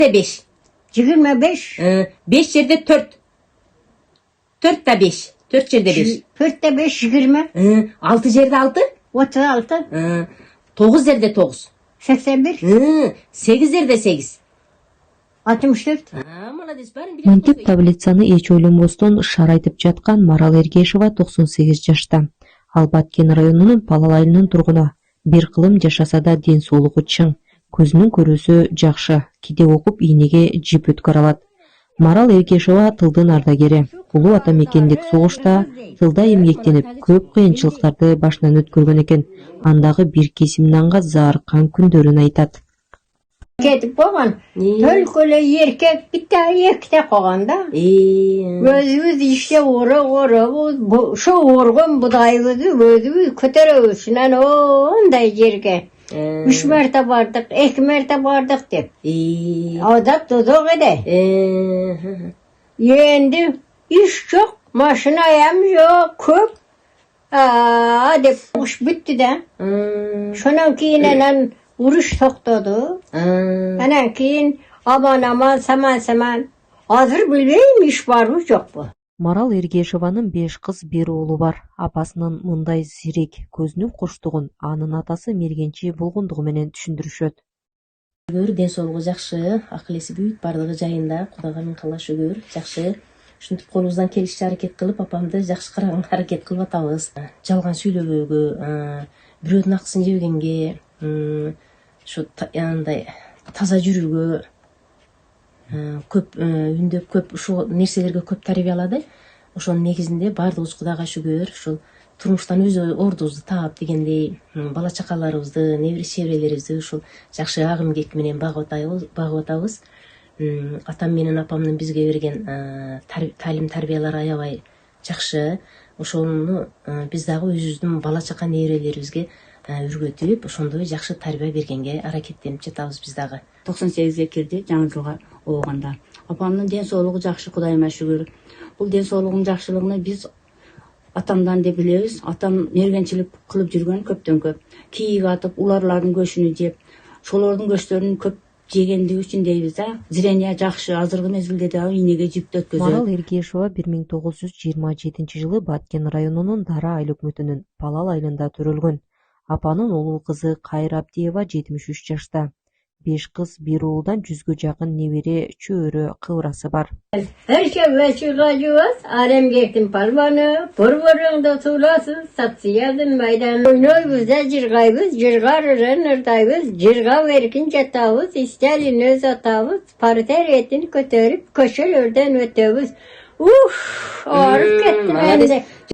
5. 25. 5 yerde 4. 4 da 5. 4 yerde 5. 4 de 5, 20. 6 yerde 6. 36. 9 yerde 9. 81. 8 yerde 8. 64. Молодец, бәрін білесің. Мынтип таблицаны эч ойлонбостон шар айтып жаткан Марал Эргешова 98 жашта. Ал Баткен районунун Палал айылынын тургуну. Бир кылым жашаса да ден соолугу чың. Көзүнүн көрүүсү жакшы. Киде окуп ийнеге жип өткөрө алат. Марал Эргешова тылдын ардагери. Улуу ата мекендик согушта тылда эмгектенип, көп кыйынчылыктарды башынан өткөргөн экен. Андагы бир кесим нанга заарыккан күндөрүн айтат. Ketip koğan. Tölköle erkek bir tane ekte koğan da. Özümüz işte şu orgun budayımızı özümüz köterövüsünen onday yerge. 3 merte vardık, 2 merte vardık dep. Adat dodok ede. Yendi, iş çok, maşinayam yok, köp. Dep, uş bitti de. Şunun kiyinen uruş toxtadı. Anan keyin aman saman. Hazır bilbeyim iş var mı yok mu? Марал Эргешованын 5 кыз, 1 уулу бар. Апасынын мындай зирек, көзүнүн куштугун анын атасы мергенчи болгондугу менен түшүндүрүшөт. Шүгүр, ден соолугу жакшы, акыл эси бүт, бардыгы жайында, Кудайга миң калла шүгүр, жакшы. Ушинтип колубуздан келишчи аракет кылып, апамды жакшы караганга аракет кылып атабыз. Жалган сүйлөбөөгө, бирөөдүн акысын жебегенге, şu андай таза жүрүүгө, көп үндөп, көп ушул нерселерге көп тарбиялады. Ошонун негизинде бардыгыбыз Кудайга шүгүр, ушул турмуштан өз ордубузду таап дегендей, бала чакаларыбызды, небере чеберелерибизди ушул жакшы агым кек менен багып атабыз. Атам менен апамдын бизге берген талим тарбиялары аябай жакшы. Ошону биз дагы өзүбүздүн бала чака неберелерибизге үргөтүп, ошондой жакшы тарбия бергенге аракеттенип жатабыз биз дагы. 98-ге кирди жаңы жылга ооганда. Апамдын ден соолугу жакшы, Кудайыма шүгүр. Бул ден соолугунун жакшылыгын биз атамдан деп билебиз. Атам мергенчилик кылып жүргөн көптөн көп. Кийик атып, уларлардын көшүнү жеп, шолордун көчтөрүн көп жегендиги үчүн дейбиз да. Зрение жакшы, азыркы мезгилде да ийнеге жипти өткөзөт. Марал Эргешова 1927 Баткен районунун Дара айыл өкмөтүнүн Палал айылында төрөлгөн. Апанын улуу кызы Кайра Абдиева 73 жашта. 5 кыз, 1 уулдан 100гө жакын небере, чөөрө, кыбырасы бар. Herkes veçilacıvaz, alem gektim palvanı, burburunda sulasız, satsı yazın maydan. Oynoybuz da jirgaybız, jirgarırın ırdaybız, jirga verkin çatavız, istelin öz atavız, parter etin kötörüp, köşelörden ötövüz. Ağrıp kettim hem de.